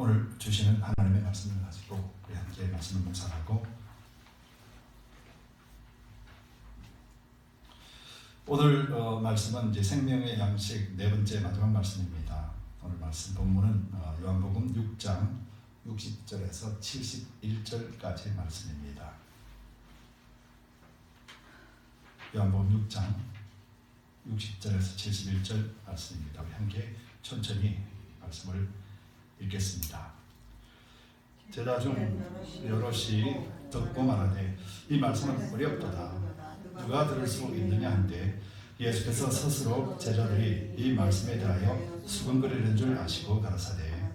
오늘 주시는 하나님의 말씀을 가지고 우리 함께 말씀을 묵상하고, 오늘 말씀은 이제 생명의 양식 네 번째 마지막 말씀입니다. 오늘 말씀 본문은 요한복음 6장 60절에서 71절까지의 말씀입니다. 요한복음 6장 60절에서 71절 말씀입니다. 우리 함께 천천히 말씀을 읽겠습니다. 제자 중 여럿이 듣고 말하되 이 말씀은 어렵도다 누가 들을 수 있느냐 한데, 예수께서 스스로 제자들이 이 말씀에 대하여 수근거리는 줄 아시고 가라사대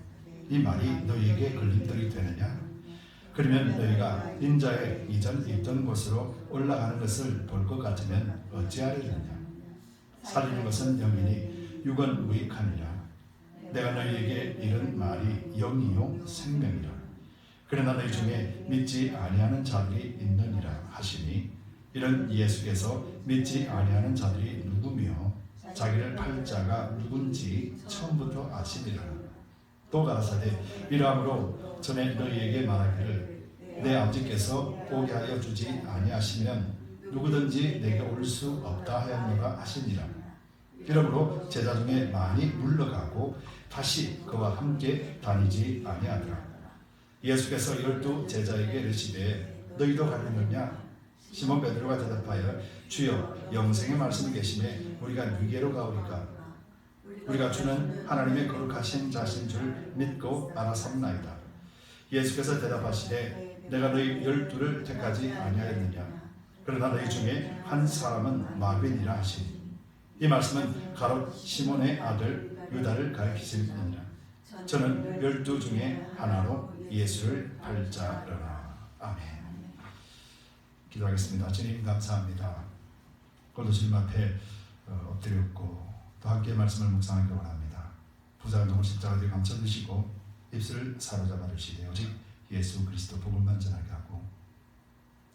이 말이 너희에게 걸림돌이 되느냐? 그러면 너희가 인자의 이전 있던 곳으로 올라가는 것을 볼 것 같으면 어찌하려느냐? 살리는 것은 영이니 육은 무익하니라. 내가 너희에게 이런 말이 영이요 생명이라. 그러나 너희 중에 믿지 아니하는 자들이 있느니라 하시니, 이런 예수께서 믿지 아니하는 자들이 누구며 자기를 팔 자가 누군지 처음부터 아시리라. 또 가라사대 이러함으로 전에 너희에게 말하기를 내 아버지께서 오게 하여 주지 아니하시면 누구든지 내게 올 수 없다 하였노라 하시니라. 이러므로 제자 중에 많이 물러가고 다시 그와 함께 다니지 아니하더라. 예수께서 12 제자에게 이르시되 너희도 가려느냐? 시몬 베드로가 대답하여 주여 영생의 말씀이 계시매 우리가 누구에게로 가오리까? 우리가 주는 하나님의 거룩하신 자신 줄 믿고 알아섭나이다. 예수께서 대답하시되 내가 너희 12를 택하지 아니하였느냐? 그러나 너희 중에 한 사람은 마귀니라 하시니, 이 말씀은 가롯 시몬의 아들 유다를 가리키시느니라. 저는 12 중에 하나로 예수를 팔 자라라. 아멘. 기도하겠습니다. 주님 감사합니다. 오늘도 주님 앞에 엎드렸고 또 함께 말씀을 묵상하기 원합니다. 부자간동을 십자가에 감춰주시고 입술을 사로잡아 주시되 오직 예수 그리스도 복음만 전하게 하고,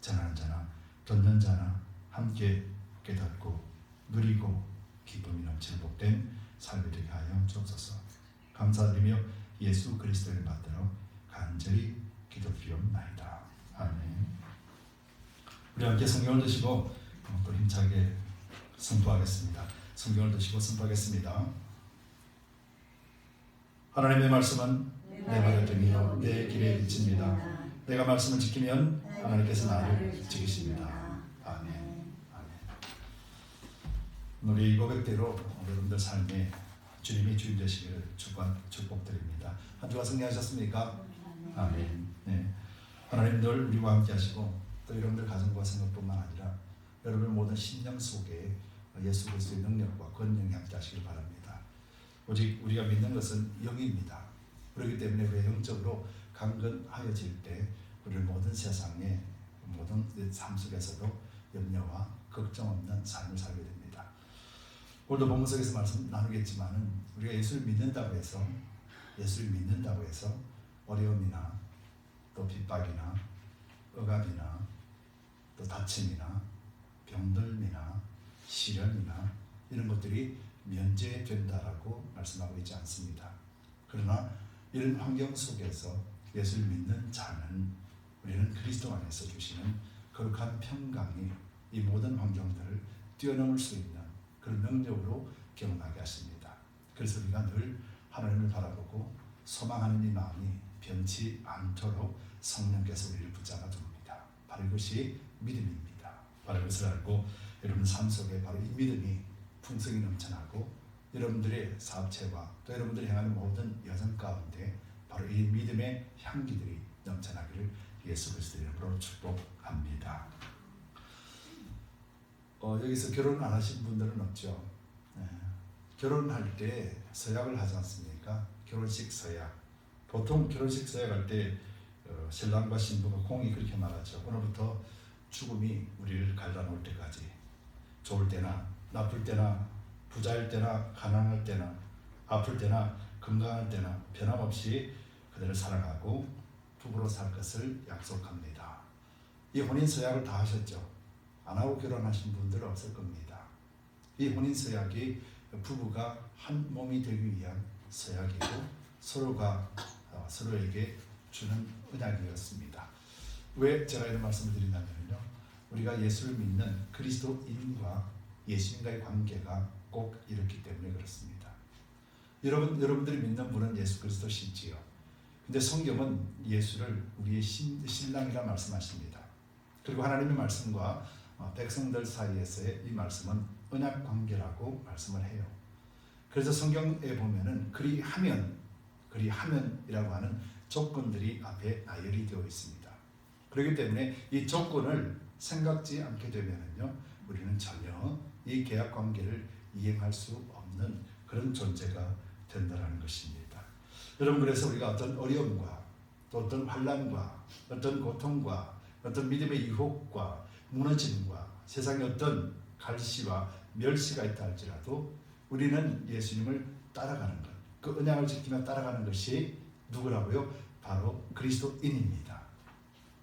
전하는 자나 듣는 자나 함께 깨닫고 누리고 기쁨이 넘치는 복된 삶이 되게 하여 주옵소서. 감사드리며 예수 그리스도를 받들어 간절히 기도드리옵나이다. 아멘. 우리 함께 성경을 드시고 또 힘차게 선포하겠습니다. 성경을 드시고 선포하겠습니다. 하나님의 말씀은 내 발의 등이요 내 길의 빛입니다. 내가 말씀을 지키면 하나님께서 나를 지키십니다. 아멘. 아멘. 우리 고백대로 여러분들 삶에 주님이 주인 되시기를 축복드립니다. 한 주가 승리하셨습니까? 아멘. 네. 하나님 늘 우리와 함께 하시고 또 여러분들 가정과 생각뿐만 아니라 여러분의 모든 심령 속에 예수 그리스도의 능력과 권능이 함께 하시길 바랍니다. 오직 우리가 믿는 것은 영입니다. 그렇기 때문에 우리가 영적으로 강건하여질 때 우리를 모든 세상의 모든 삶 속에서도 염려와 걱정 없는 삶을 살게 됩니다. 오늘도 본문 속에서 말씀 나누겠지만은 우리가 예수를 믿는다고 해서 어려움이나 또 핍박이나 억압이나 또 다침이나 병들미나 시련이나 이런 것들이 면제된다라고 말씀하고 있지 않습니다. 그러나 이런 환경 속에서 예수를 믿는 자는 우리는 그리스도 안에서 주시는 거룩한 평강이 이 모든 환경들을 뛰어넘을 수 있는 그런 능력으로 경험하게 하십니다. 그래서 우리가 늘 하나님을 바라보고 소망하는 이 마음이 변치 않도록 성령께서 우리를 붙잡아 줍니다. 바로 이것이 믿음입니다. 바로 이것을 알고 여러분 삶 속에 바로 이 믿음이 풍성이 넘쳐나고 여러분들의 사업체와 또 여러분들이 행하는 모든 여정 가운데 바로 이 믿음의 향기들이 넘쳐나기를 예수 그리스도의 이름으로 축복합니다. 여기서 결혼 안 하신 분들은 없죠. 네. 결혼할 때 서약을 하지 않습니까? 결혼식 서약. 보통 결혼식 서약할 때 신랑과 신부가 공이 그렇게 말하죠. 오늘부터 죽음이 우리를 갈라놓을 때까지, 좋을 때나 나쁠 때나 부자일 때나 가난할 때나 아플 때나 건강할 때나 변함없이 그들을 사랑하고 부부로 살 것을 약속합니다. 이 혼인 서약을 다 하셨죠? 안 하고 결혼하신 분들은 없을 겁니다. 이 혼인 서약이 부부가 한 몸이 되기 위한 서약이고 서로가 서로에게 주는 언약이었습니다. 왜 제가 이런 말씀을 드리냐면요, 우리가 예수를 믿는 그리스도인과 예수님과의 관계가 꼭 이렇기 때문에 그렇습니다. 여러분들이 믿는 분은 예수 그리스도시지요. 근데 성경은 예수를 우리의 신랑이라 말씀하십니다. 그리고 하나님의 말씀과 백성들 사이에서의 이 말씀은 언약 관계라고 말씀을 해요. 그래서 성경에 보면은 그리하면이라고 하는 조건들이 앞에 나열이 되어 있습니다. 그렇기 때문에 이 조건을 생각지 않게 되면은요, 우리는 전혀 이 계약 관계를 이행할 수 없는 그런 존재가 된다는 것입니다. 여러분, 그래서 우리가 어떤 어려움과 또 어떤 환난과 어떤 고통과 어떤 믿음의 유혹과 무너짐과 세상에 어떤 갈시와 멸시가 있다 할지라도 우리는 예수님을 따라가는 것, 그 언약을 지키며 따라가는 것이 누구라고요? 바로 그리스도인입니다.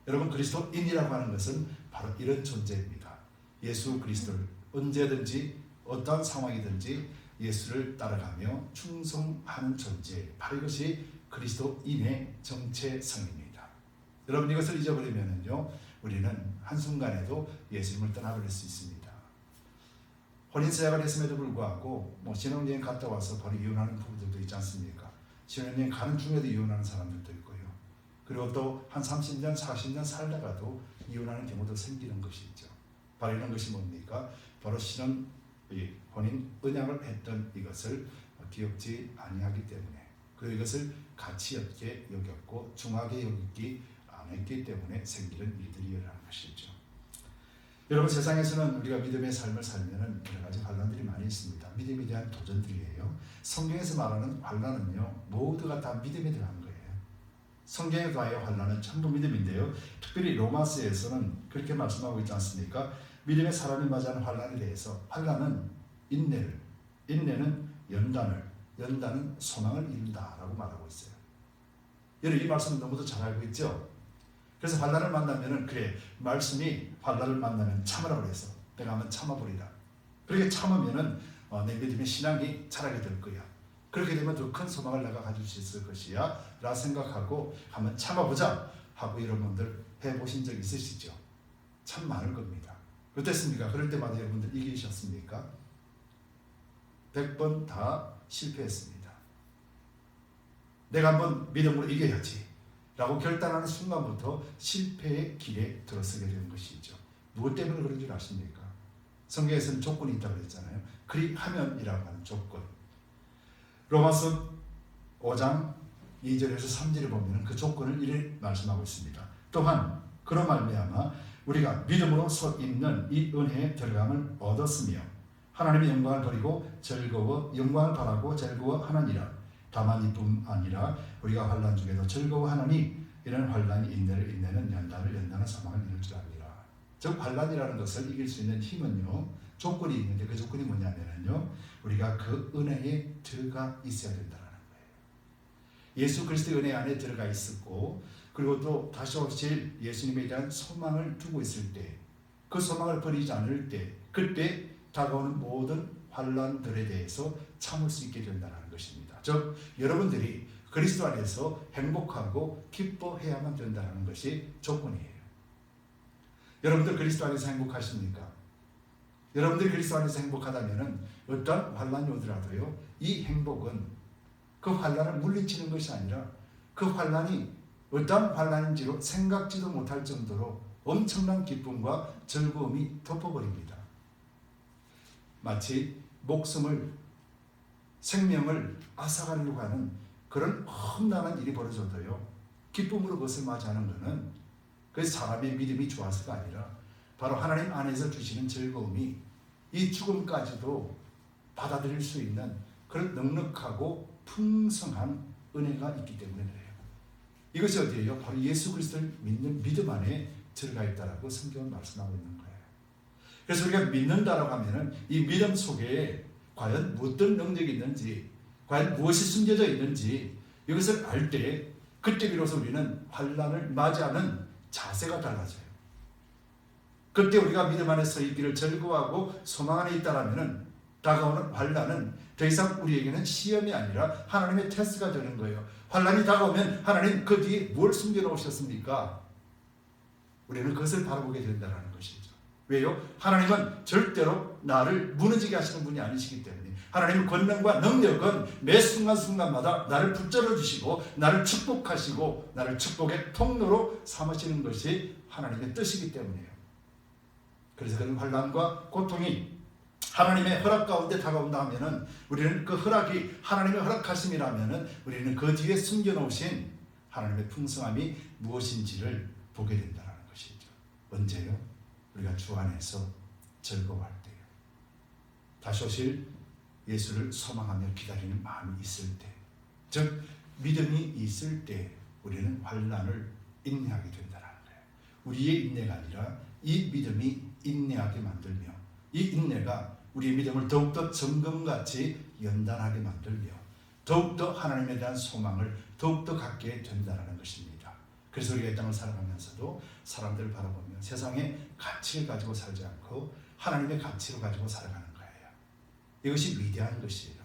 여러분, 그리스도인이라고 하는 것은 바로 이런 존재입니다. 예수 그리스도를 언제든지 어떠한 상황이든지 예수를 따라가며 충성하는 존재, 바로 이것이 그리스도인의 정체성입니다. 여러분, 이것을 잊어버리면요, 우리는 한순간에도 예수님을 떠나버릴 수 있습니다. 혼인서약을 했음에도 불구하고 신혼여행 갔다 와서 바로 이혼하는 부부들도 있지 않습니까? 신혼여행 가는 중에도 이혼하는 사람들도 있고요. 그리고 또 한 30년, 40년 살다가도 이혼하는 경우도 생기는 것이죠. 바로 이런 것이 뭡니까? 바로 혼인 언약을 했던 이것을 기억지 아니하기 때문에, 그리고 이것을 가치 없게 여겼고 중하게 여기지 않았기 때문에 생기는 일들이라는 것이죠. 여러분, 세상에서는 우리가 믿음의 삶을 살면은 여러 가지 환난들이 많이 있습니다. 믿음에 대한 도전들이에요. 성경에서 말하는 환난은요, 모두가 다 믿음에 대한 거예요. 성경에 관하여 환난은 전부 믿음인데요, 특별히 로마서에서는 그렇게 말씀하고 있지 않습니까? 믿음의 사람이 맞이하는 환난에 대해서, 환난은 인내를, 인내는 연단은 소망을 이룬다라고 말하고 있어요. 여러분, 이 말씀은 너무도 잘 알고 있죠? 그래서 환난을 만나면은, 그래, 말씀이 환난을 만나면 참으라고 해서 내가 한번 참아보리라. 그렇게 참으면은 내 믿음의 신앙이 자라게 될 거야. 그렇게 되면 더 큰 소망을 내가 가질 수 있을 것이야 라 생각하고 한번 참아보자 하고 여러분들 해보신 적 있으시죠? 참 많을 겁니다. 어땠습니까? 그럴 때마다 여러분들 이기셨습니까? 100번 다 실패했습니다. 내가 한번 믿음으로 이겨야지 라고 결단하는 순간부터 실패의 길에 들어서게 되는 것이죠. 무엇 때문에 그런 줄 아십니까? 성경에서는 조건이 있다고 그랬잖아요. 그리하면이라고 하는 조건. 로마서 5장 2절에서 3절에 보면 그 조건을 이렇게 말씀하고 있습니다. 또한 그로 말미암아 우리가 믿음으로 서 있는 이 은혜에 들어감을 얻었으며 하나님의 영광을 버리고 영광을 바라고 즐거워하느니라. 다만 이뿐 아니라 우리가 환난 중에도 즐거워하느니 이런 환난이 인내는 연단은 소망을 이룰 줄 아니라. 즉 환난이라는 것을 이길 수 있는 힘은요, 조건이 있는데 그 조건이 뭐냐면요, 우리가 그 은혜에 들어가 있어야 된다는 거예요. 예수 그리스도의 은혜 안에 들어가 있었고, 그리고 또 다시 오실 예수님에 대한 소망을 두고 있을 때, 그 소망을 버리지 않을 때, 그때 다가오는 모든 환난들에 대해서 참을 수 있게 된다는 것입니다. 즉 여러분들이 그리스도 안에서 행복하고 기뻐해야만 된다는 것이 조건이에요. 여러분들 그리스도 안에서 행복하십니까? 여러분들이 그리스도 안에서 행복하다면 어떤 환난이 오더라도요, 이 행복은 그 환난을 물리치는 것이 아니라 그 환난이 어떤 환난인지로 생각지도 못할 정도로 엄청난 기쁨과 즐거움이 덮어버립니다. 마치 생명을 앗아가려고 하는 그런 험난한 일이 벌어져도요, 기쁨으로 그것을 맞이하는 것은 그래서 사람의 믿음이 좋아서가 아니라 바로 하나님 안에서 주시는 즐거움이 이 죽음까지도 받아들일 수 있는 그런 넉넉하고 풍성한 은혜가 있기 때문에 그래요. 이것이 어디예요? 바로 예수 그리스도를 믿는 믿음 안에 들어가 있다라고 성경은 말씀하고 있는 거예요. 그래서 우리가 믿는다라고 하면은 이 믿음 속에 과연 어떤 능력이 있는지, 과연 무엇이 숨겨져 있는지 이것을 알 때, 그때 비로소 우리는 환난을 맞이하는 자세가 달라져요. 그때 우리가 믿음 안에 서 있기를 즐거워하고 소망 안에 있다라면은 다가오는 환난은 더 이상 우리에게는 시험이 아니라 하나님의 테스트가 되는 거예요. 환란이 다가오면 하나님 그 뒤에 뭘 숨겨놓으셨습니까? 우리는 그것을 바라보게 된다는 것이죠. 왜요? 하나님은 절대로 나를 무너지게 하시는 분이 아니시기 때문에 하나님의 권능과 능력은 매 순간순간마다 나를 붙잡아 주시고 나를 축복하시고 나를 축복의 통로로 삼으시는 것이 하나님의 뜻이기 때문이에요. 그래서 그런 환난과 고통이 하나님의 허락 가운데 다가온다 하면은 우리는 그 허락이 하나님의 허락하심이라면은 우리는 그 뒤에 숨겨놓으신 하나님의 풍성함이 무엇인지를 보게 된다는 것이죠. 언제요? 우리가 주 안에서 즐거워할 때요. 다시 오실 예수를 소망하며 기다리는 마음이 있을 때, 즉 믿음이 있을 때 우리는 환난을 인내하게 된다는 거예요. 우리의 인내가 아니라 이 믿음이 인내하게 만들며 이 인내가 우리의 믿음을 더욱더 정금같이 연단하게 만들며 더욱더 하나님에 대한 소망을 더욱더 갖게 된다는 것입니다. 그래서 우리가 이 땅을 살아가면서도 사람들을 바라보며 세상의 가치를 가지고 살지 않고 하나님의 가치를 가지고 살아가는 거예요. 이것이 위대한 것이에요.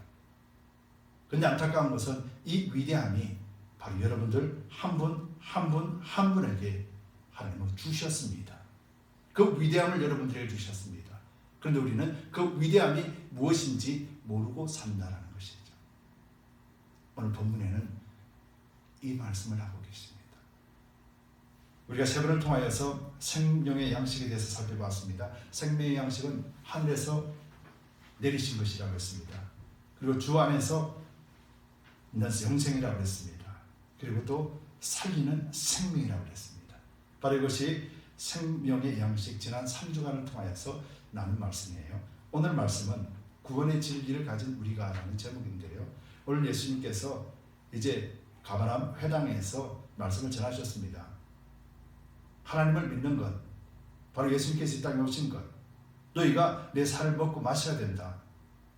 그런데 안타까운 것은 이 위대함이 바로 여러분들 한 분 한 분에게 하나님은 주셨습니다. 그 위대함을 여러분들에게 주셨습니다. 그런데 우리는 그 위대함이 무엇인지 모르고 산다는 것이죠. 오늘 본문에는 이 말씀을 하고 계십니다. 우리가 세 번을 통하여서 생명의 양식에 대해서 살펴봤습니다. 생명의 양식은 하늘에서 내리신 것이라고 했습니다. 그리고 주 안에서 영생이라고 했습니다. 그리고 또 살리는 생명이라고 했습니다. 바로 이것이 생명의 양식, 지난 3주간을 통하여서 나눈 말씀이에요. 오늘 말씀은 구원의 진리를 가진 우리가 라는 제목인데요. 오늘 예수님께서 이제 가버나움 회당에서 말씀을 전하셨습니다. 하나님을 믿는 것, 바로 예수님께서 이 땅에 오신 것, 너희가 내 살을 먹고 마셔야 된다.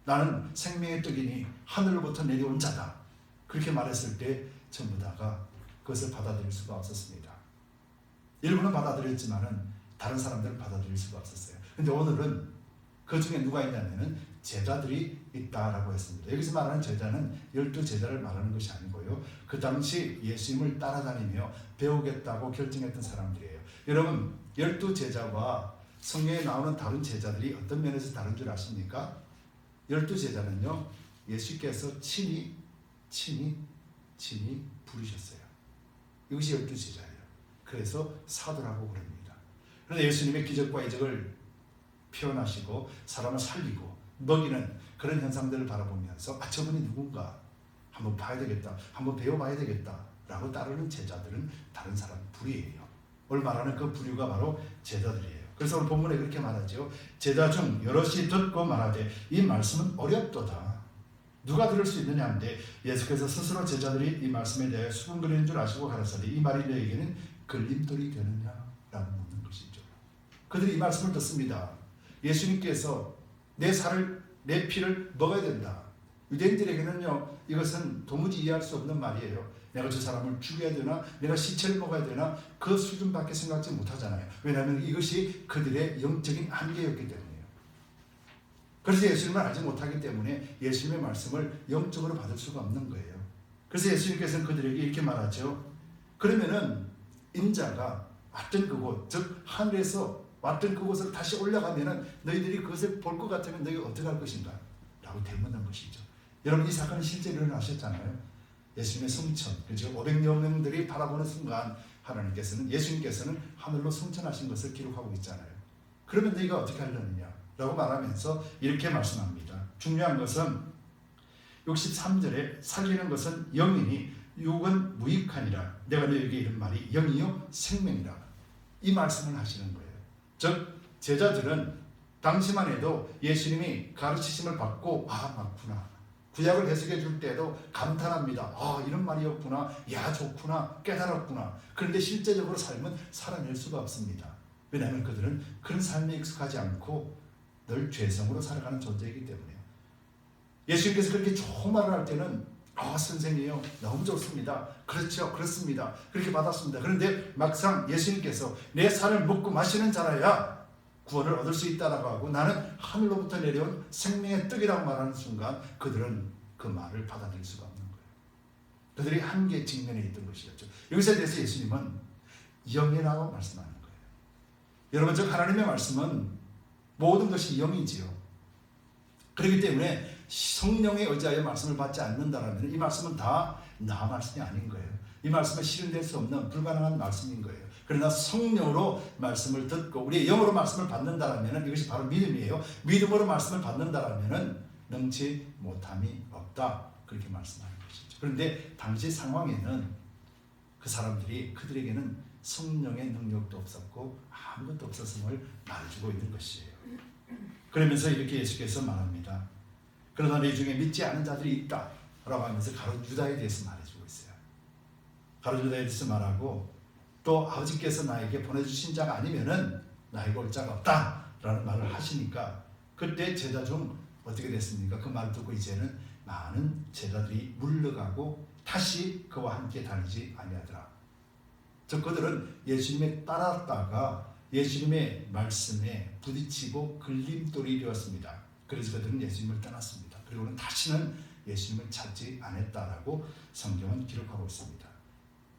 나는 생명의 떡이니 하늘로부터 내려온 자다. 그렇게 말했을 때 전부 다가 그것을 받아들일 수가 없었습니다. 일부는 받아들였지만은 다른 사람들은 받아들일 수가 없었어요. 그런데 오늘은 그 중에 누가 있냐면은 제자들이 있다라고 했습니다. 여기서 말하는 제자는 12제자를 말하는 것이 아니고요. 그 당시 예수님을 따라다니며 배우겠다고 결정했던 사람들이에요. 여러분, 12제자와 성경에 나오는 다른 제자들이 어떤 면에서 다른 줄 아십니까? 12제자는요, 예수께서 친히 부르셨어요. 이것이 12제자예요. 그래서 사도라고 부릅니다. 그런데 예수님의 기적과 이적을 표현하시고 사람을 살리고 먹이는 그런 현상들을 바라보면서 저분이 누군가 한번 봐야 되겠다, 한번 배워봐야 되겠다 라고 따르는 제자들은 다른 사람 부류예요. 오늘 말하는 그 부류가 바로 제자들이에요. 그래서 오늘 본문에 그렇게 말하죠. 제자 중 여럿이 듣고 말하되 이 말씀은 어렵도다. 누가 들을 수 있느냐 하는데 예수께서 스스로 제자들이 이 말씀에 대해 수군거리는 줄 아시고 가라사대 이 말이 너에게는 걸림돌이 되느냐 라고 묻는 것이죠. 그들이 이 말씀을 듣습니다. 예수님께서 내 살을, 내 피를 먹어야 된다. 유대인들에게는요, 이것은 도무지 이해할 수 없는 말이에요. 내가 저 사람을 죽여야 되나? 내가 시체를 먹어야 되나? 그 수준밖에 생각지 못하잖아요. 왜냐하면 이것이 그들의 영적인 한계였기 때문이에요. 그래서 예수님을 알지 못하기 때문에 예수님의 말씀을 영적으로 받을 수가 없는 거예요. 그래서 예수님께서는 그들에게 이렇게 말하죠. 그러면은 인자가 왔던 그곳, 즉 하늘에서 왔던 그곳을 다시 올라가면은 너희들이 그것을 볼 것 같으면 너희가 어떻게 할 것인가? 라고 대문한 것이죠. 여러분, 이 사건은 실제 일어나셨잖아요. 예수님의 승천, 그죠? 500여 명들이 바라보는 순간 하나님께서는, 예수님께서는 하늘로 승천하신 것을 기록하고 있잖아요. 그러면 너희가 어떻게 하려느냐? 라고 말하면서 이렇게 말씀합니다. 중요한 것은 63절에 살리는 것은 영이니 육은 무익하니라. 내가 너희에게 이런 말이 영이요 생명이라. 이 말씀을 하시는 거예요. 즉 제자들은 당시만 해도 예수님이 가르치심을 받고 맞구나. 구약을 해석해 줄 때도 감탄합니다. 이런 말이었구나. 야, 좋구나. 깨달았구나. 그런데 실제적으로 삶은 살아낼 수가 없습니다. 왜냐하면 그들은 그런 삶에 익숙하지 않고 늘 죄성으로 살아가는 존재이기 때문에요. 예수님께서 그렇게 좋은 말을 할 때는 선생님이요, 너무 좋습니다. 그렇죠, 그렇습니다. 그렇게 받았습니다. 그런데 막상 예수님께서 내 살을 먹고 마시는 자라야 구원을 얻을 수 있다라고 하고 나는 하늘로부터 내려온 생명의 떡이라고 말하는 순간 그들은 그 말을 받아들일 수가 없는 거예요. 그들이 한계 직면에 있던 것이었죠. 여기서 대해서 예수님은 영이라고 말씀하는 거예요. 여러분, 즉 하나님의 말씀은 모든 것이 영이지요. 그렇기 때문에 성령에 의지하여 말씀을 받지 않는다면 이 말씀은 다 나 말씀이 아닌 거예요. 이 말씀은 실현될 수 없는 불가능한 말씀인 거예요. 그러나 성령으로 말씀을 듣고 우리의 영으로 말씀을 받는다면 이것이 바로 믿음이에요. 믿음으로 말씀을 받는다면 능치 못함이 없다. 그렇게 말씀하는 것이죠. 그런데 당시 상황에는 그 사람들이 그들에게는 성령의 능력도 없었고 아무것도 없었음을 말해주고 있는 것이에요. 그러면서 이렇게 예수께서 말합니다. 그러나 내 중에 믿지 않은 자들이 있다 라고 하면서 가룟 유다에 대해서 말해주고 있어요. 가룟 유다에 대해서 말하고 또 아버지께서 나에게 보내주신 자가 아니면은 나에게 올 자가 없다 라는 말을 하시니까 그때 제자 중 어떻게 됐습니까? 그 말을 듣고 이제는 많은 제자들이 물러가고 다시 그와 함께 다니지 아니하더라. 즉 그들은 예수님에 따랐다가 예수님의 말씀에 부딪히고 걸림돌이 되었습니다. 그래서 그들은 예수님을 떠났습니다. 그리고는 다시는 예수님을 찾지 않았다라고 성경은 기록하고 있습니다.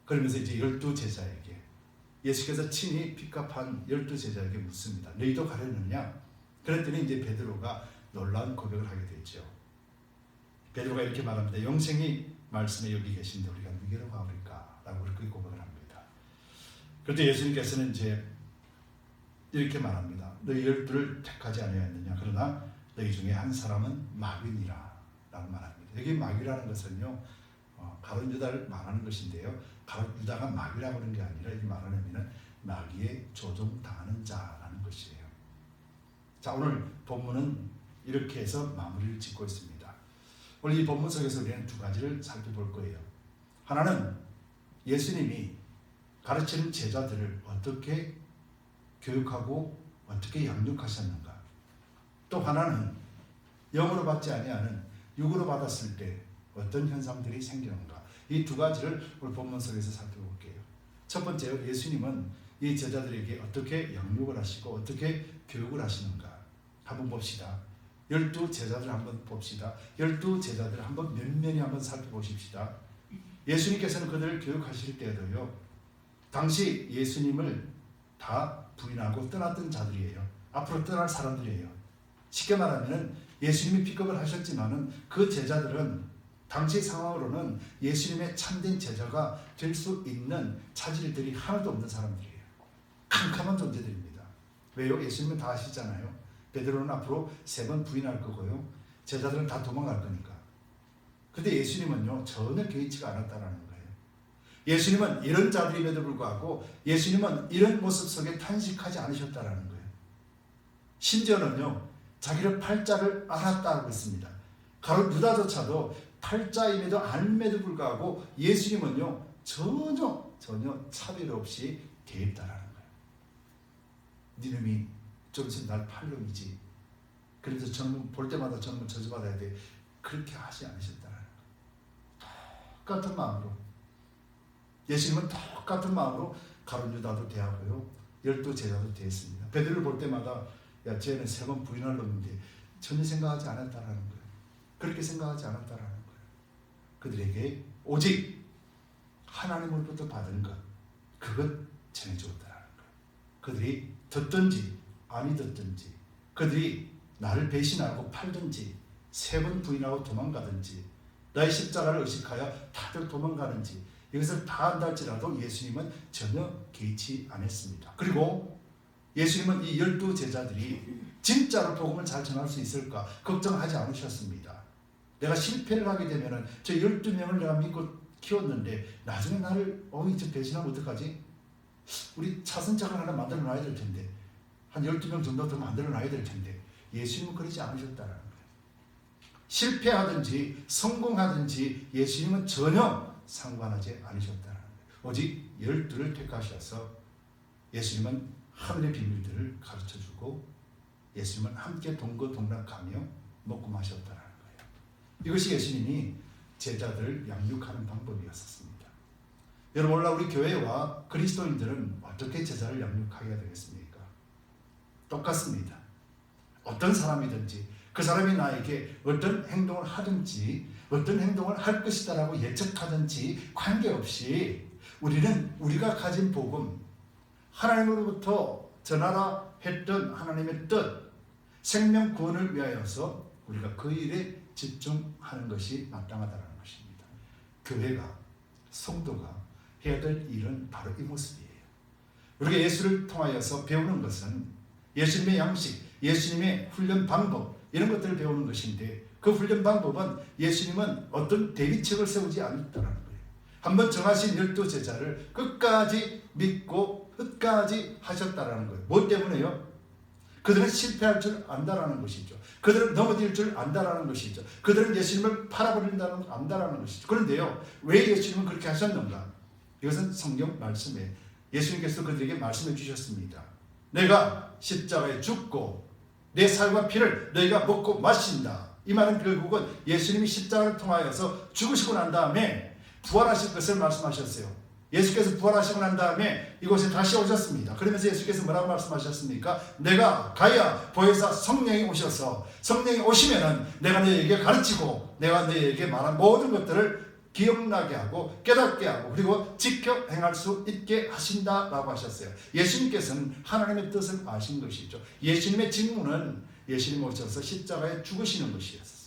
그러면서 이제 12제자에게 예수께서 친히 픽업한 12제자에게 묻습니다. 너희도 가려느냐? 그랬더니 이제 베드로가 놀라운 고백을 하게 되죠. 베드로가 이렇게 말합니다. 영생이 말씀에 여기 계신데 우리가 누구로 가버릴까? 라고 그렇게 고백을 합니다. 그런데 예수님께서는 이제 이렇게 말합니다. 너희 12를 택하지 아니하였느냐? 그러나 너희 중에 한 사람은 마귀니라 라고 말합니다. 여기 마귀라는 것은요, 가룟 유다를 말하는 것인데요, 가룟 유다가 마귀라고 하는 게 아니라 이 말하는 마귀에 조종당하는 자라는 것이에요. 자, 오늘 본문은 이렇게 해서 마무리를 짓고 있습니다. 오늘 이 본문 속에서 우리는 두 가지를 살펴볼 거예요. 하나는 예수님이 가르치는 제자들을 어떻게 교육하고 어떻게 양육하셨는가. 또 하나는 영으로 받지 아니하는 육으로 받았을 때 어떤 현상들이 생기는가. 이 두 가지를 오늘 본문 속에서 살펴볼게요. 첫 번째로 예수님은 이 제자들에게 어떻게 양육을 하시고 어떻게 교육을 하시는가 한번 봅시다. 12제자들 한번 봅시다. 12제자들 한번 면면히 한번 살펴보십시다. 예수님께서는 그들을 교육하실 때도요, 당시 예수님을 다 부인하고 떠났던 자들이에요. 앞으로 떠날 사람들이에요. 쉽게 말하면 예수님이 픽업을 하셨지만은 그 제자들은 당시 상황으로는 예수님의 참된 제자가 될 수 있는 차질들이 하나도 없는 사람들이에요. 캄캄한 존재들입니다. 왜요? 예수님은 다 아시잖아요. 베드로는 앞으로 3번 부인할 거고요. 제자들은 다 도망갈 거니까. 근데 예수님은요, 전혀 개의치가 않았다라는 거예요. 예수님은 이런 자들임에도 불구하고 예수님은 이런 모습 속에 탄식하지 않으셨다라는 거예요. 심지어는요, 자기를 팔자를 알았다고 했습니다. 가룟 유다조차도 팔자임에도 알음에도 불구하고 예수님은요, 전혀 차별 없이 대했다라는 거예요. 니놈이 좀 있으면 날 팔 놈이지. 그래서 저는 볼 때마다 저는 저주받아야 돼. 그렇게 하지 않으셨다라는 거예요. 똑같은 마음으로 예수님은 똑같은 마음으로 가룟 유다도 대하고요, 12제자도 대했습니다. 베드로를 볼 때마다 야, 쟤는 3번 부인할 놈인데 전혀 생각하지 않았다라는 거예요. 그렇게 생각하지 않았다라는 거예요. 그들에게 오직 하나님으로부터 받은 것, 그것 전해주었다라는 거예요. 그들이 듣든지 아니 듣든지, 그들이 나를 배신하고 팔든지 3번 부인하고 도망가든지 나의 십자가를 의식하여 다들 도망가는지 이것을 다 한다 할지라도 예수님은 전혀 개의치 않았습니다. 그리고 예수님은 이 12제자들이 진짜로 복음을 잘 전할 수 있을까 걱정하지 않으셨습니다. 내가 실패를 하게 되면 저 12명을 내가 믿고 키웠는데 나중에 나를 저 배신하면 어떡하지? 우리 차선책을 하나 만들어 놔야 될 텐데, 한 12명 정도 더 만들어 놔야 될 텐데, 예수님은 그러지 않으셨다는 거예요. 실패하든지 성공하든지 예수님은 전혀 상관하지 않으셨다는 거예요. 오직 12를 택하셔서 예수님은 하늘의 비밀들을 가르쳐주고 예수님은 함께 동거동락하며 먹고 마셨다는 거예요. 이것이 예수님이 제자들을 양육하는 방법이었습니다. 여러분, 오늘날 우리 교회와 그리스도인들은 어떻게 제자를 양육하게 되겠습니까? 똑같습니다. 어떤 사람이든지 그 사람이 나에게 어떤 행동을 하든지 어떤 행동을 할 것이다라고 예측하든지 관계없이 우리는 우리가 가진 복음, 하나님으로부터 전하라 했던 하나님의 뜻, 생명 구원을 위하여서 우리가 그 일에 집중하는 것이 마땅하다는 것입니다. 교회가, 성도가 해야 될 일은 바로 이 모습이에요. 우리가 예수를 통하여서 배우는 것은 예수님의 양식, 예수님의 훈련 방법, 이런 것들을 배우는 것인데, 그 훈련 방법은 예수님은 어떤 대비책을 세우지 않았다는 거예요. 한번 정하신 12제자를 끝까지 믿고 끝까지 하셨다는 거예요. 뭐 때문에요? 그들은 실패할 줄 안다라는 것이죠. 그들은 넘어질 줄 안다라는 것이죠. 그들은 예수님을 팔아버린다는 걸 안다라는 것이죠. 그런데요, 왜 예수님은 그렇게 하셨는가? 이것은 성경 말씀에 예수님께서 그들에게 말씀해 주셨습니다. 내가 십자가에 죽고 내 살과 피를 너희가 먹고 마신다. 이 말은 결국은 예수님이 십자가를 통하여서 죽으시고 난 다음에 부활하실 것을 말씀하셨어요. 예수께서 부활하시고 난 다음에 이곳에 다시 오셨습니다. 그러면서 예수께서 뭐라고 말씀하셨습니까? 내가 가야 보혜사 성령이 오셔서, 성령이 오시면은 내가 너희에게 가르치고 내가 너희에게 말한 모든 것들을 기억나게 하고 깨닫게 하고 그리고 지켜 행할 수 있게 하신다라고 하셨어요. 예수님께서는 하나님의 뜻을 아신 것이죠. 예수님의 직무는 예수님 오셔서 십자가에 죽으시는 것이었어요.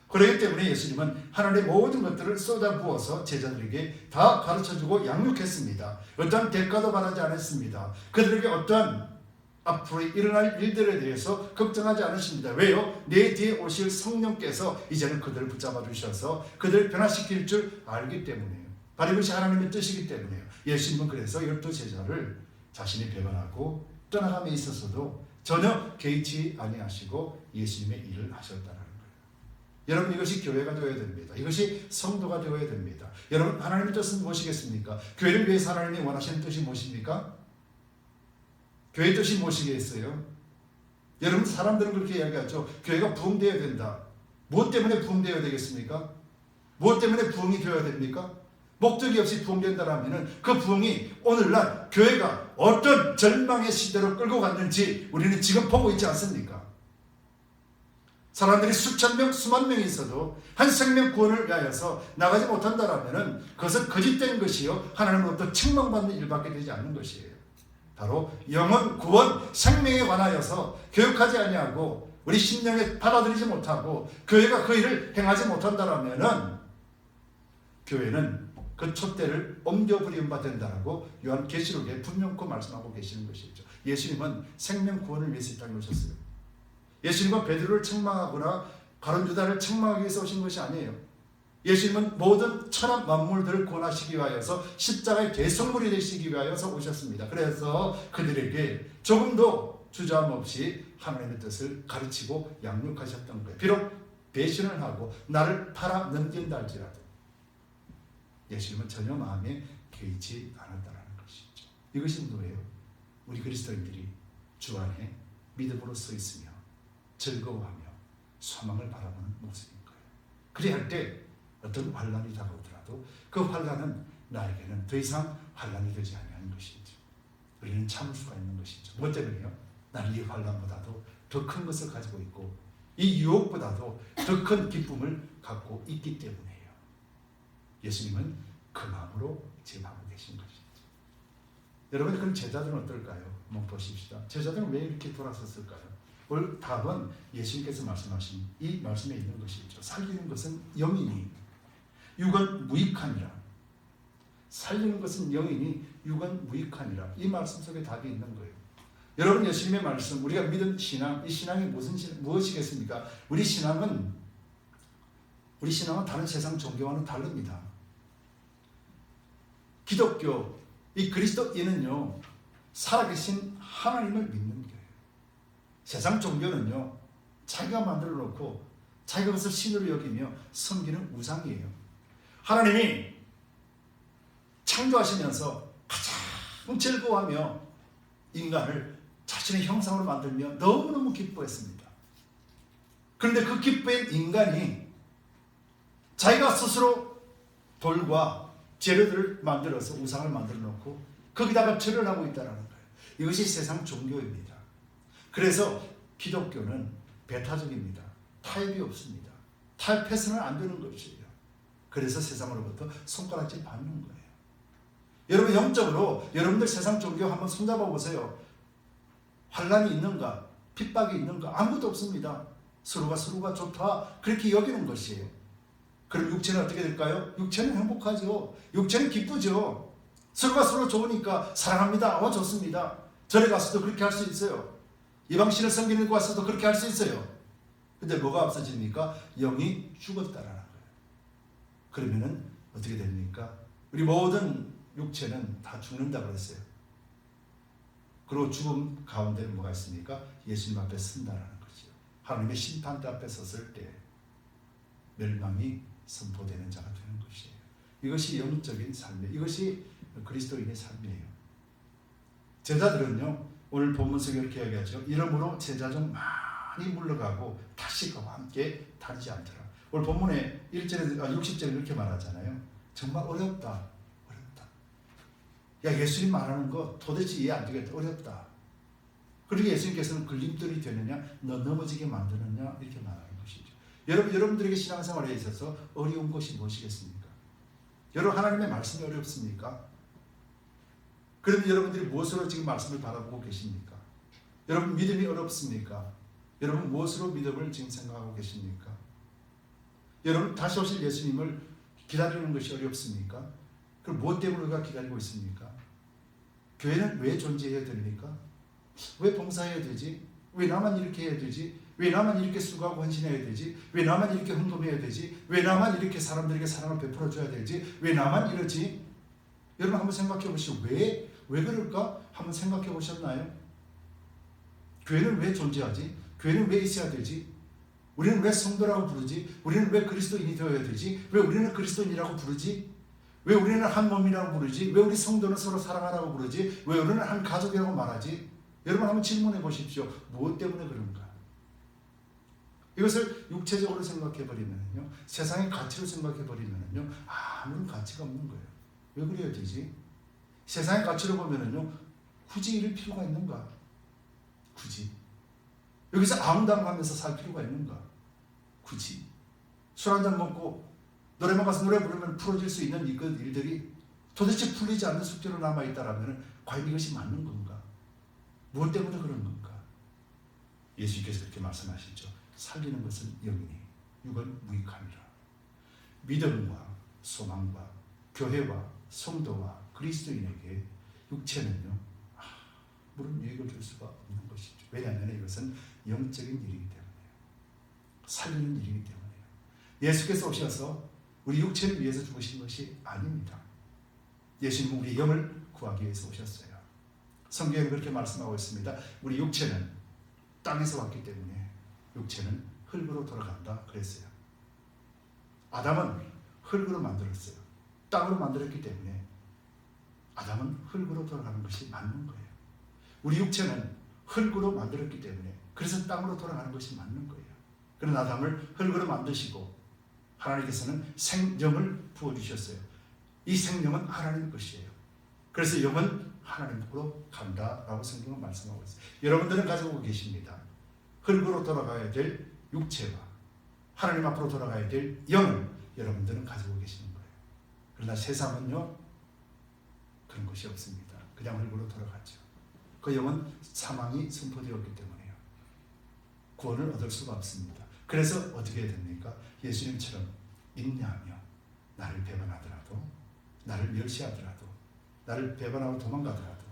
그렇기 때문에 예수님은 하나님의 모든 것들을 쏟아부어서 제자들에게 다 가르쳐주고 양육했습니다. 어떠한 대가도 바라지 않았습니다. 그들에게 어떠한 앞으로 일어날 일들에 대해서 걱정하지 않으십니다. 왜요? 내 뒤에 오실 성령께서 이제는 그들을 붙잡아 주셔서 그들을 변화시킬 줄 알기 때문에요. 바로 이것이 하나님의 뜻이기 때문에요. 예수님은 그래서 12제자를 자신이 배반하고 떠나감에 있어서도 전혀 개의치 아니하시고 예수님의 일을 하셨다는 거예요. 여러분, 이것이 교회가 되어야 됩니다. 이것이 성도가 되어야 됩니다. 여러분, 하나님의 뜻은 무엇이겠습니까? 교회를 위해서 하나님이 원하시는 뜻이 무엇입니까? 교회의 뜻이 무엇이겠어요? 여러분, 사람들은 그렇게 이야기하죠. 교회가 부흥되어야 된다. 무엇 때문에 부흥되어야 되겠습니까? 무엇 때문에 부흥이 되어야 됩니까? 목적이 없이 부흥된다면 그 부흥이 오늘날 교회가 어떤 절망의 시대로 끌고 갔는지 우리는 지금 보고 있지 않습니까? 사람들이 수천 명, 수만 명이 있어도 한 생명 구원을 위하여서 나가지 못한다면 그것은 거짓된 것이요 하나님으로부터 책망받는 일밖에 되지 않는 것이에요. 바로 영혼, 구원, 생명에 관하여서 교육하지 아니하고 우리 심령에 받아들이지 못하고 교회가 그 일을 행하지 못한다면 교회는 그 촛대를 옮겨버리는 바 된다라고 요한계시록에 분명코 말씀하고 계시는 것이죠. 예수님은 생명 구원을 위해서 이 땅에 오셨어요. 예수님은 베드로를 책망하거나 가룟 유다를 책망하기 위해서 오신 것이 아니에요. 예수님은 모든 천하 만물들을 구원하시기 위하여서 십자가의 대성물이 되시기 위하여서 오셨습니다. 그래서 그들에게 조금도 주저함 없이 하나님의 뜻을 가르치고 양육하셨던 거예요. 비록 배신을 하고 나를 팔아 넘긴다 할지라도 예수님은 전혀 마음에 개의치 않았다는 것이죠. 이것이 뭐예요? 우리 그리스도인들이 주 안에 믿음으로 서 있으며 즐거워하며 소망을 바라보는 모습인 거예요. 그래야 할 때 어떤 환난이 다가오더라도 그 환난은 나에게는 더 이상 환난이 되지 않는 것이죠. 우리는 참을 수가 있는 것이죠. 뭐 때문에요? 나는 이 환난보다도 더 큰 것을 가지고 있고 이 유혹보다도 더 큰 기쁨을 갖고 있기 때문이에요. 예수님은 그 마음으로 지금 하고 계신 것이죠. 여러분, 그럼 제자들은 어떨까요? 한번 보십시다. 제자들은 왜 이렇게 돌아섰을까요? 오늘 답은 예수님께서 말씀하신 이 말씀에 있는 것이죠. 살리는 것은 영이니 육은 무익하니라. 살리는 것은 영이니 육은 무익하니라. 이 말씀 속에 답이 있는 거예요. 여러분, 예수님의 말씀, 우리가 믿은 신앙, 이 신앙이 무엇이겠습니까? 우리 신앙은 다른 세상 종교와는 다릅니다. 기독교, 이 그리스도인은요, 살아계신 하나님을 믿는 거예요. 세상 종교는요, 자기가 만들어 놓고 자기가 그것을 신으로 여기며 섬기는 우상이에요. 하나님이 창조하시면서 가장 즐거워하며 인간을 자신의 형상으로 만들며 너무너무 기뻐했습니다. 그런데 그 기뻐한 인간이 자기가 스스로 돌과 재료들을 만들어서 우상을 만들어 놓고 거기다가 절을 하고 있다는 거예요. 이것이 세상 종교입니다. 그래서 기독교는 배타적입니다. 타협이 없습니다. 타협해서는 안 되는 것이에요. 그래서 세상으로부터 손가락질 받는 거예요. 여러분 영적으로 여러분들 세상 종교 한번 손잡아 보세요. 환란이 있는가? 핍박이 있는가? 아무것도 없습니다. 서로가 좋다 그렇게 여기는 것이에요. 그럼 육체는 어떻게 될까요? 육체는 행복하죠. 육체는 기쁘죠. 서로가 서로 좋으니까 사랑합니다. 좋습니다. 절에 가서도 그렇게 할 수 있어요. 이방신을 섬기는 곳 가서도 그렇게 할 수 있어요. 근데 뭐가 없어집니까? 영이 죽었다라는 거예요. 그러면은 어떻게 됩니까? 우리 모든 육체는 다 죽는다고 그랬어요. 그리고 죽음 가운데는 뭐가 있습니까? 예수님 앞에 선다라는 거죠. 하나님의 심판대 앞에 섰을 때 멸망이 선포되는 자가 되는 것이에요. 이것이 영적인 삶이에요. 이것이 그리스도인의 삶이에요. 제자들은요, 오늘 본문 속에 이렇게 이야기하죠. 이러므로 제자 중 많이 물러가고 다시 그와 함께 다니지 않더라. 오늘 본문에 60절에 이렇게 말하잖아요. 정말 어렵다. 야, 예수님 말하는 거 도대체 이해 안 되겠다. 어렵다. 그리고 예수님께서는 걸림돌이 되느냐, 너 넘어지게 만드느냐 이렇게 말하는 것이죠. 여러분들에게 신앙생활에 있어서 어려운 것이 무엇이겠습니까? 여러분 하나님의 말씀이 어렵습니까? 그럼 여러분들이 무엇으로 지금 말씀을 바라보고 계십니까? 여러분 믿음이 어렵습니까? 여러분 무엇으로 믿음을 지금 생각하고 계십니까? 여러분 다시 오실 예수님을 기다리는 것이 어렵습니까? 그럼 무엇 때문에 우리가 기다리고 있습니까? 교회는 왜 존재해야 됩니까? 왜 봉사해야 되지? 왜 나만 이렇게 해야 되지? 왜 나만 이렇게 수고하고 헌신해야 되지? 왜 나만 이렇게 헌금해야 되지? 왜 나만 이렇게 사람들에게 사랑을 베풀어줘야 되지? 왜 나만 이러지? 여러분 한번 생각해 보시고 왜 그럴까? 한번 생각해 보셨나요? 교회는 왜 존재하지? 교회는 왜 있어야 되지? 우리는 왜 성도라고 부르지? 우리는 왜 그리스도인이 되어야 되지? 왜 우리는 그리스도인이라고 부르지? 왜 우리는 한 몸이라고 부르지? 왜 우리 성도는 서로 사랑하라고 부르지? 왜 우리는 한 가족이라고 말하지? 여러분 한번 질문해 보십시오. 무엇 때문에 그런가? 이것을 육체적으로 생각해 버리면요, 세상의 가치로 생각해 버리면요, 아무런 가치가 없는 거예요. 왜 그래야 되지? 세상의 가치로 보면요, 굳이 이럴 필요가 있는가? 굳이 여기서 아웅다웅하면서 살 필요가 있는가? 굳이 술 한잔 먹고 노래방 가서 노래 부르면 풀어질 수 있는 이 일들이 도대체 풀리지 않는 숙제로 남아있다라면 과연 이것이 맞는 건가? 무엇 때문에 그런 건가? 예수님께서 그렇게 말씀하시죠. 살리는 것은 영이니 육은 무익함이라. 믿음과 소망과 교회와 성도와 그리스도인에게 육체는요, 아무런 유익을 줄 수가 없는 것이죠. 왜냐하면 이것은 영적인 일이기 때문에요. 살리는 일이기 때문에요. 예수께서 오셔서 우리 육체를 위해서 죽으신 것이 아닙니다. 예수님은 우리 영을 구하기 위해서 오셨어요. 성경에 그렇게 말씀하고 있습니다. 우리 육체는 땅에서 왔기 때문에 육체는 흙으로 돌아간다 그랬어요. 아담은 흙으로 만들었어요. 땅으로 만들었기 때문에 아담은 흙으로 돌아가는 것이 맞는 거예요. 우리 육체는 흙으로 만들었기 때문에 그래서 땅으로 돌아가는 것이 맞는 거예요. 그런 아담을 흙으로 만드시고 하나님께서는 생명을 부어주셨어요. 이 생명은 하나님의 것이에요. 그래서 영은 하나님으로 간다라고 성경은 말씀하고 있어요. 여러분들은 가지고 계십니다. 흙으로 돌아가야 될 육체와 하나님 앞으로 돌아가야 될 영을 여러분들은 가지고 계시는 거예요. 그러나 세상은요, 그런 것이 없습니다. 그냥 흙으로 돌아가죠. 그 영은 사망이 선포되었기 때문에요. 구원을 얻을 수가 없습니다. 그래서 어떻게 해야 됩니까? 예수님처럼 인내하며 나를 배반하더라도, 나를 멸시하더라도, 나를 배반하고 도망가더라도,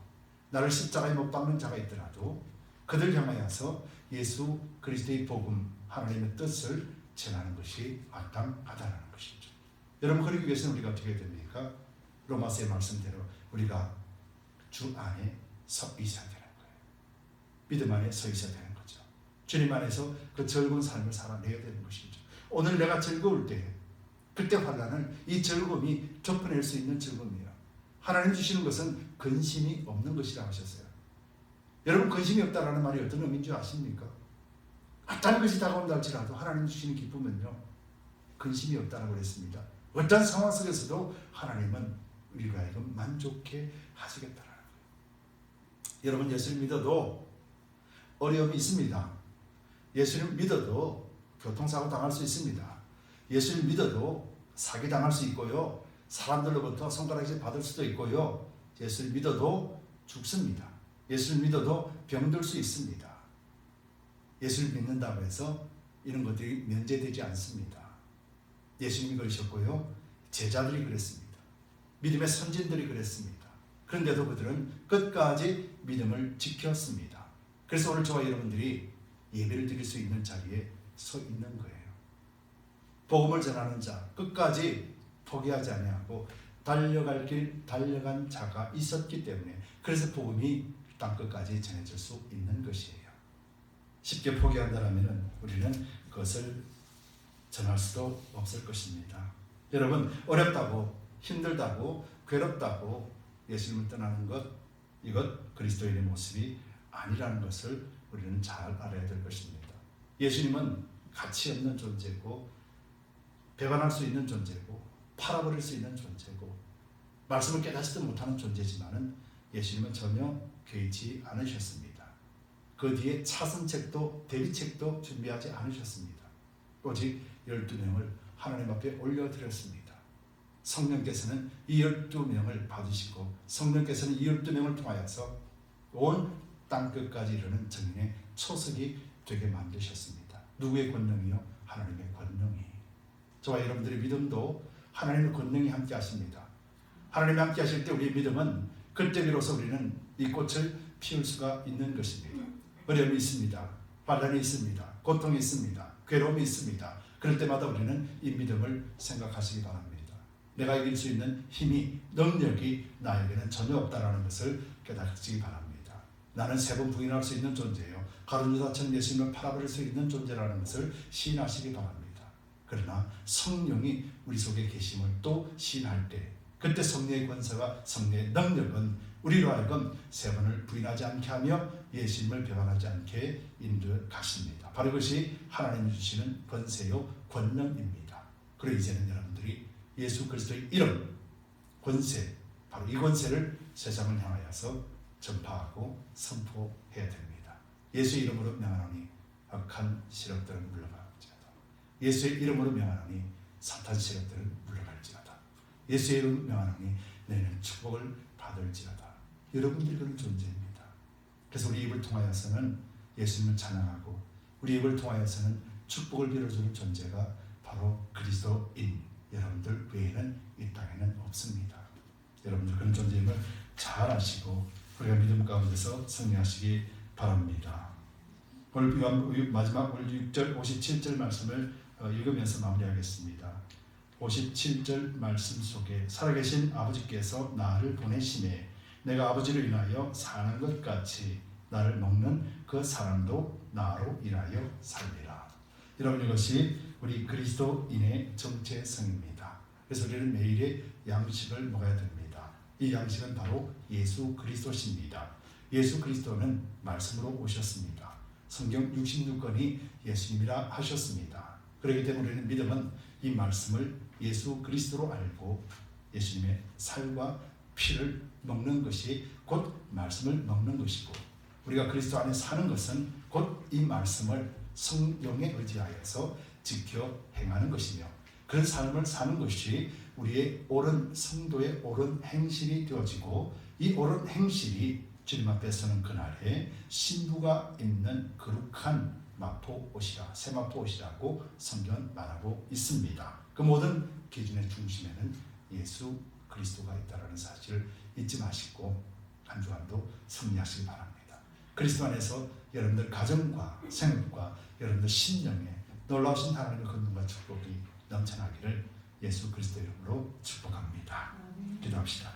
나를 십자가에 못 박는 자가 있더라도 그들 향하여서 예수 그리스도의 복음, 하나님의 뜻을 전하는 것이 마땅하다는 것이죠. 여러분, 그러기 위해서는 우리가 어떻게 해야 됩니까? 로마서의 말씀대로 우리가 주 안에 서 있어야 되는 거예요. 믿음 안에 서 있어야 되는 거죠. 주님 안에서 그 즐거운 삶을 살아내야 되는 것이죠. 오늘 내가 즐거울 때, 그때 환난을 이 즐거움이 좁혀낼 수 있는 즐거움이에요. 하나님 주시는 것은 근심이 없는 것이라고 하셨어요. 여러분, 근심이 없다라는 말이 어떤 의미인 줄 아십니까? 어떤 것이 다가온다 할지라도 하나님 주시는 기쁨은요, 근심이 없다라고 그랬습니다. 어떤 상황 속에서도 하나님은 우리가 하여금 만족해 하시겠다라는 거예요. 여러분, 예수를 믿어도 어려움이 있습니다. 예수를 믿어도 교통사고 당할 수 있습니다. 예수를 믿어도 사기당할 수 있고요. 사람들로부터 손가락질 받을 수도 있고요. 예수를 믿어도 죽습니다. 예수를 믿어도 병들 수 있습니다. 예수를 믿는다고 해서 이런 것들이 면제되지 않습니다. 예수님이 그러셨고요. 제자들이 그랬습니다. 믿음의 선진들이 그랬습니다. 그런데도 그들은 끝까지 믿음을 지켰습니다. 그래서 오늘 저와 여러분들이 예배를 드릴 수 있는 자리에 서 있는 거예요. 복음을 전하는 자, 끝까지 포기하지 아니하고 달려갈 길 달려간 자가 있었기 때문에 그래서 복음이 땅끝까지 전해질 수 있는 것이에요. 쉽게 포기한다면 우리는 그것을 전할 수도 없을 것입니다. 여러분, 어렵다고 힘들다고 괴롭다고 예수님을 떠나는 것, 이것 그리스도인의 모습이 아니라는 것을 우리는 잘 알아야 될 것입니다. 예수님은 가치 없는 존재고 배반할 수 있는 존재고 팔아버릴 수 있는 존재고 말씀을 깨닫지도 못하는 존재지만은 예수님은 전혀 개의치 않으셨습니다. 그 뒤에 차선책도 대비책도 준비하지 않으셨습니다. 오직 12명을 하나님 앞에 올려드렸습니다. 성령께서는 이 12명을 받으시고 성령께서는 이 12명을 통하여서 온 땅끝까지 이르는 증인의 초석이 되게 만드셨습니다. 누구의 권능이요? 하나님의 권능이. 저와 여러분들의 믿음도 하나님의 권능이 함께 하십니다. 하나님이 함께 하실 때 우리의 믿음은 그때 비로소 우리는 이 꽃을 피울 수가 있는 것입니다. 어려움이 있습니다. 반란이 있습니다. 고통이 있습니다. 괴로움이 있습니다. 그럴 때마다 우리는 이 믿음을 생각하시기 바랍니다. 내가 이길 수 있는 힘이, 능력이 나에게는 전혀 없다는 것을 깨닫시기 바랍니다. 나는 3번 부인할 수 있는 존재예요. 가룟 유다처럼 예수님을 팔아버릴 수 있는 존재라는 것을 시인하시기 바랍니다. 그러나 성령이 우리 속에 계심을 또 시인할 때 그때 성령의 권세와 성령의 능력은 우리로 하여금 3번을 부인하지 않게 하며 예수님을 배반하지 않게 인도하십니다. 바로 이것이 하나님이 주시는 권세요 권능입니다. 그리고 이제는 여러분들이 예수 그리스도의 이름, 권세, 바로 이 권세를 세상을 향하여서 전파하고 선포해야 됩니다. 예수의 이름으로 명하노니 악한 세력들은 물러갈지어다. 예수의 이름으로 명하노니 사탄 세력들은 물러갈지어다. 예수의 이름으로 명하노니 너희는 축복을 받을지어다. 여러분들이 그런 존재입니다. 그래서 우리 입을 통하여서는 예수님을 찬양하고 우리 입을 통하여서는 축복을 빌어주는 존재가 바로 그리스도인 여러분들 외에는 이 땅에는 없습니다. 여러분들 그런 존재임을 잘 아시고 우리가 믿음 가운데서 승리하시기 바랍니다. 오늘 마지막 오늘 6절 57절 말씀을 읽으면서 마무리하겠습니다. 57절 말씀 속에 살아계신 아버지께서 나를 보내심에 내가 아버지를 인하여 사는 것 같이 나를 먹는 그 사람도 나로 인하여 살리라. 여러분 이것이 우리 그리스도인의 정체성입니다. 그래서 우리는 매일의 양식을 먹어야 됩니다. 이 양식은 바로 예수 그리스도십니다. 예수 그리스도는 말씀으로 오셨습니다. 성경 66권이 예수님이라 하셨습니다. 그렇기 때문에 우리는 믿음은 이 말씀을 예수 그리스도로 알고 예수님의 살과 피를 먹는 것이 곧 말씀을 먹는 것이고 우리가 그리스도 안에 사는 것은 곧 이 말씀을 성령에 의지하여서 지켜 행하는 것이며 그런 삶을 사는 것이 우리의 옳은 성도의 옳은 행실이 되어지고 이 옳은 행실이 주님 앞에 서는 그날에 신부가 입는 거룩한 마포옷이라 세마포옷이라고 성경은 말하고 있습니다. 그 모든 기준의 중심에는 예수 그리스도가 있다는 사실을 잊지 마시고 한 주간도 승리하시기 바랍니다. 그리스도 안에서 여러분들 가정과 생업과 여러분들 신령에 놀라우신 하나님의 권능과 축복이 넘쳐나기를 예수 그리스도 이름으로 축복합니다. 기도합시다.